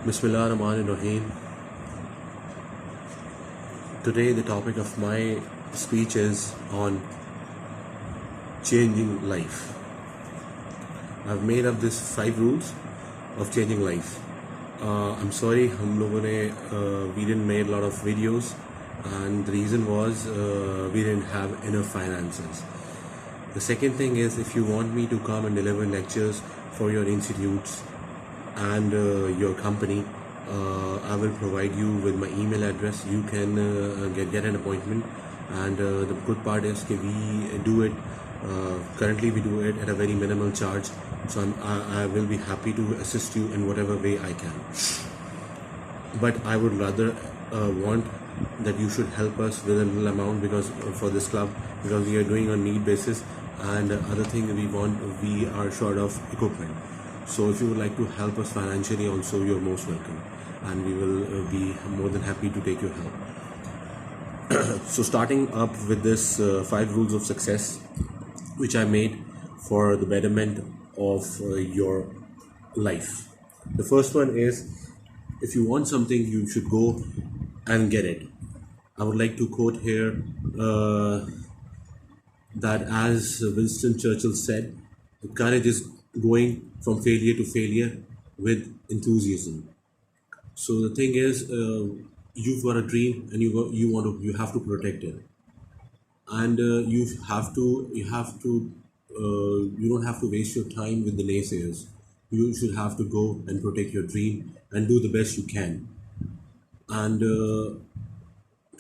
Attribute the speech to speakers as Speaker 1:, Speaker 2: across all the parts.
Speaker 1: Bismillah Rahman Rahim. Today, the topic of my speech is on changing life. I've made up these 5 rules of changing life. I'm sorry, we didn't make a lot of videos, and the reason was we didn't have enough finances. The second thing is, if you want me to come and deliver lectures for your institutes and your company, I will provide you with my email address. You can get an appointment, and the good part is that we do it. Currently, we do it at a very minimal charge, so I will be happy to assist you in whatever way I can. But I would rather want that you should help us with a little amount because for this club, because we are doing on need basis, and other thing we are short of equipment. So if you would like to help us financially also, you're most welcome, and we will be more than happy to take your help. So starting up with this 5 rules of success, which I made for the betterment of your life. The first one is, if you want something, you should go and get it. I would like to quote here that, as Winston Churchill said, courage is going from failure to failure with enthusiasm. So the thing is, you've got a dream and you have to protect it, and you don't have to waste your time with the naysayers. You should have to go and protect your dream and do the best you can. And to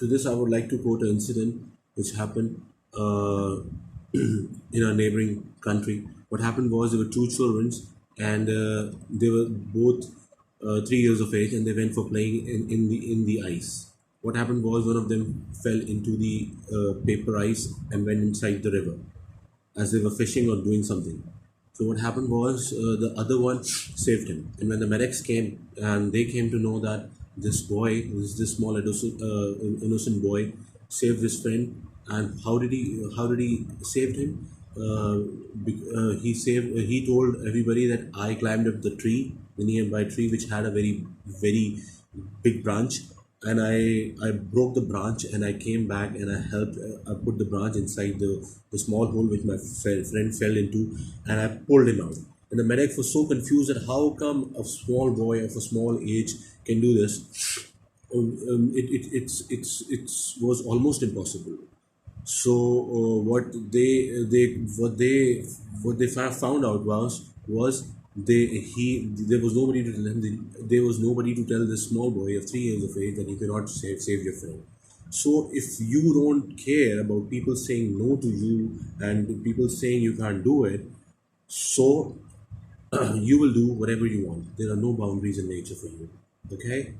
Speaker 1: this, I would like to quote an incident which happened in our neighboring country. What happened was, there were two children, and they were both 3 years of age, and they went for playing in the ice. What happened was, one of them fell into the paper ice and went inside the river as they were fishing or doing something. So what happened was, the other one saved him, and when the medics came, and they came to know that this small innocent boy, saved his friend. And how did he saved him? He told everybody that I climbed up the nearby tree, which had a very big branch, and I broke the branch, and I came back, and I put the branch inside the small hole which my friend fell into, and I pulled him out. And the medic was so confused that how come a small boy of a small age can do this. It was almost impossible. So what they found out was there was nobody to tell him, there was nobody to tell this small boy of 3 years of age that he cannot save your friend. So if you don't care about people saying no to you and people saying you can't do it, so you will do whatever you want. There are no boundaries in nature for you. Okay?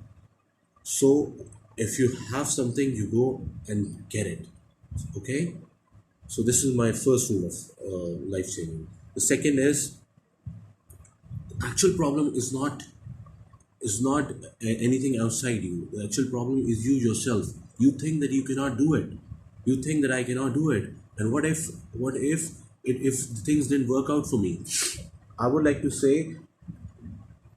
Speaker 1: So if you have something, you go and get it. Okay? So this is my first rule of life saving. The second is, the actual problem is not anything outside you. The actual problem is you yourself. You think that you cannot do it. You think that I cannot do it. And if things didn't work out for me? I would like to say,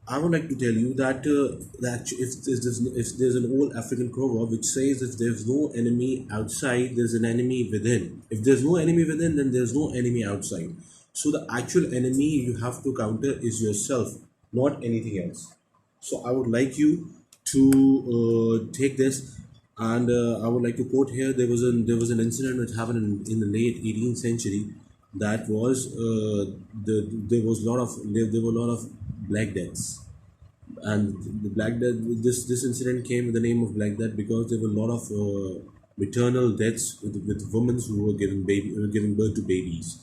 Speaker 1: I would like to tell you that if there's an old African proverb which says, if there's no enemy outside, there's an enemy within. If there's no enemy within, then there's no enemy outside. So the actual enemy you have to counter is yourself, not anything else. So I would like you to take this, and I would like to quote here. There was an incident which happened in the late 18th century. That was there were a lot of Black Deaths, and the Black Death. This incident came with the name of Black Death because there were a lot of maternal deaths with women who were giving birth to babies.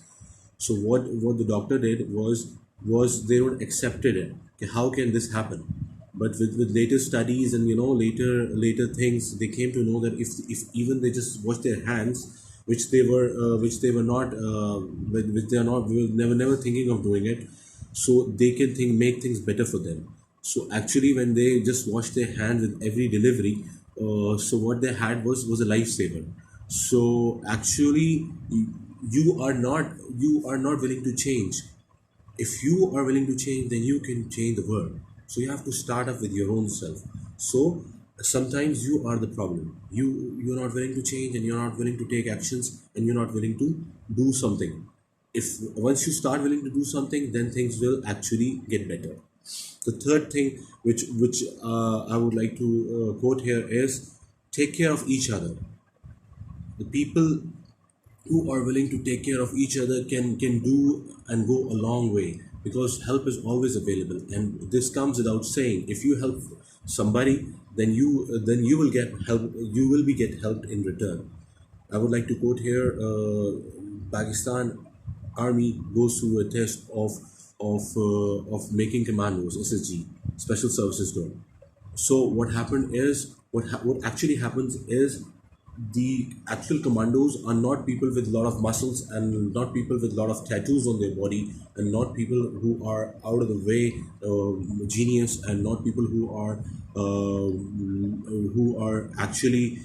Speaker 1: So what the doctor did was they don't accepted it. Okay, how can this happen? But with later studies and later things, they came to know that if even they just wash their hands, which they were not which they are not we were never thinking of doing it, so they can make things better for them. So actually, when they just wash their hands with every delivery, so what they had was a lifesaver. So actually, you are not willing to change. If you are willing to change, then you can change the world. So you have to start off with your own self. So sometimes you are the problem. You're not willing to change, and you're not willing to take actions, and you're not willing to do something. If once you start willing to do something, then things will actually get better. The third thing which I would like to quote here is, take care of each other. The people who are willing to take care of each other can do and go a long way, because help is always available, and this comes without saying. If you help somebody, then you will get help. You will be get helped in return. I would like to quote here, Pakistan Army goes through a test of making commandos, SSG, Special Services Group. So what actually happens is, the actual commandos are not people with a lot of muscles, and not people with a lot of tattoos on their body, and not people who are out of the way genius, and not people who are actually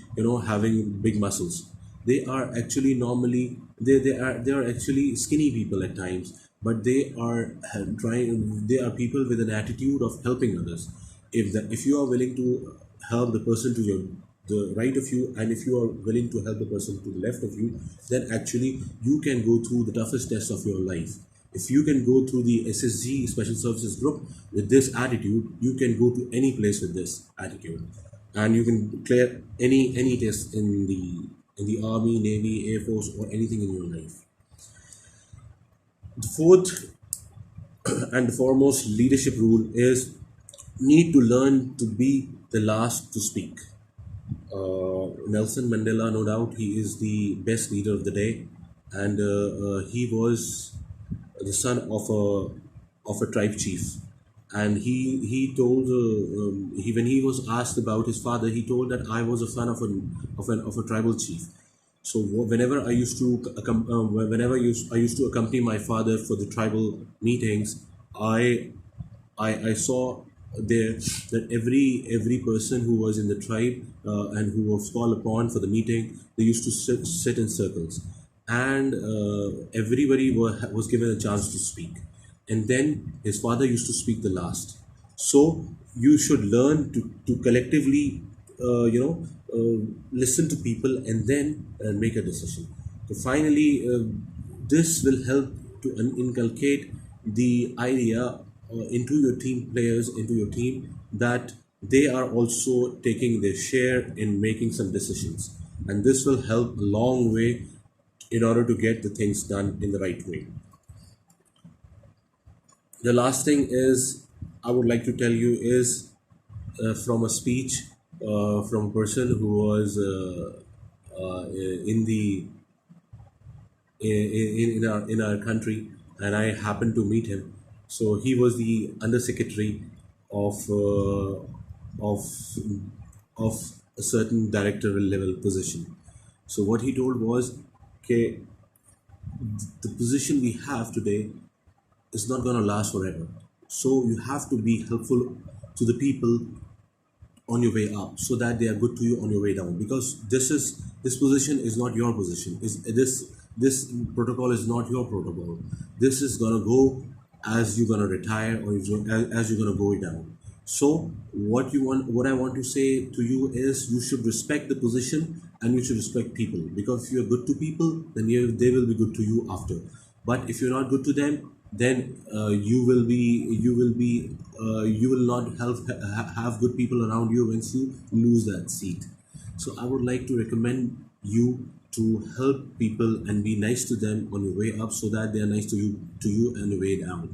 Speaker 1: having big muscles. They are actually normally, they are actually skinny people at times, but they are people with an attitude of helping others. If you are willing to help the person to the right of you, and if you are willing to help the person to the left of you, then actually you can go through the toughest test of your life. If you can go through the SSG, Special Services Group, with this attitude, you can go to any place with this attitude, and you can clear any test in the army, navy, air force, or anything in your life. The fourth and the foremost leadership rule is, need to learn to be the last to speak. Nelson Mandela, no doubt, he is the best leader of the day, and he was the son of a tribe chief, and he told he when he was asked about his father, he told that I was a son of a tribal chief. So whenever I used to accompany my father for the tribal meetings, I I saw there that every person who was in the tribe and who was called upon for the meeting, they used to sit in circles, and everybody was given a chance to speak, and then his father used to speak the last. So you should learn to collectively listen to people, and then make a decision. So finally, this will help to inculcate the idea into your team players, into your team, that they are also taking their share in making some decisions, and this will help a long way in order to get the things done in the right way. The last thing is, I would like to tell you is, from a speech from a person who was in the in our country, and I happened to meet him. So he was the undersecretary of of of a certain directorial level position. So what he told was, okay, the position we have today is not going to last forever. So you have to be helpful to the people on your way up, so that they are good to you on your way down, because this position is not your position. Is this protocol is not your protocol. This is gonna go as you're gonna retire, or as you're gonna go down. So what I want to say to you is, you should respect the position, and you should respect people, because if you're good to people, then they will be good to you after. But if you're not good to them, then you will not have good people around you once you lose that seat. So I would like to recommend you to help people and be nice to them on your way up, so that they are nice to you on your way down.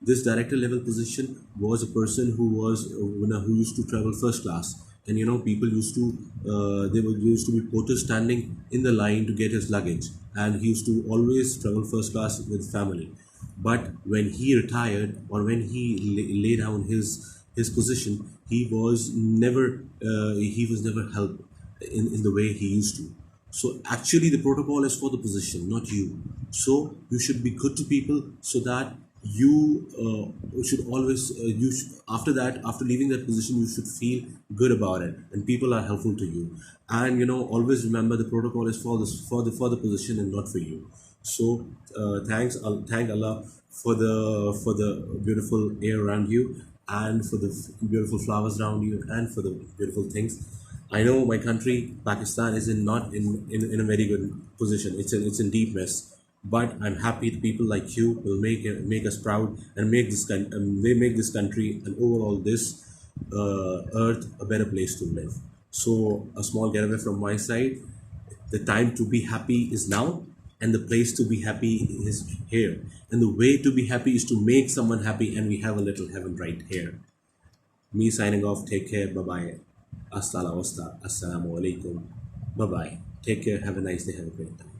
Speaker 1: This director level position was a person who used to travel first class, and people used to used to be porters standing in the line to get his luggage, and he used to always travel first class with family. But when he retired, or when he lay down his position, he was never helped in the way he used to. So actually, the protocol is for the position, not you. So you should be good to people, so that you should always after that, after leaving that position, you should feel good about it, and people are helpful to you. And always remember, the protocol is for the position, and not for you. So thank Allah for the beautiful air around you. and for the beautiful flowers around you and for the beautiful things. I know my country, Pakistan, is in a very good position. It's in deep mess. But I'm happy the people like you will make us proud and they make this country and overall this earth a better place to live. So a small getaway from my side. The time to be happy is now, and the place to be happy is here. And the way to be happy is to make someone happy, and we have a little heaven right here. Me signing off. Take care. Bye bye. Hasta la vista. Assalamu alaikum. Bye bye. Take care. Have a nice day. Have a great time.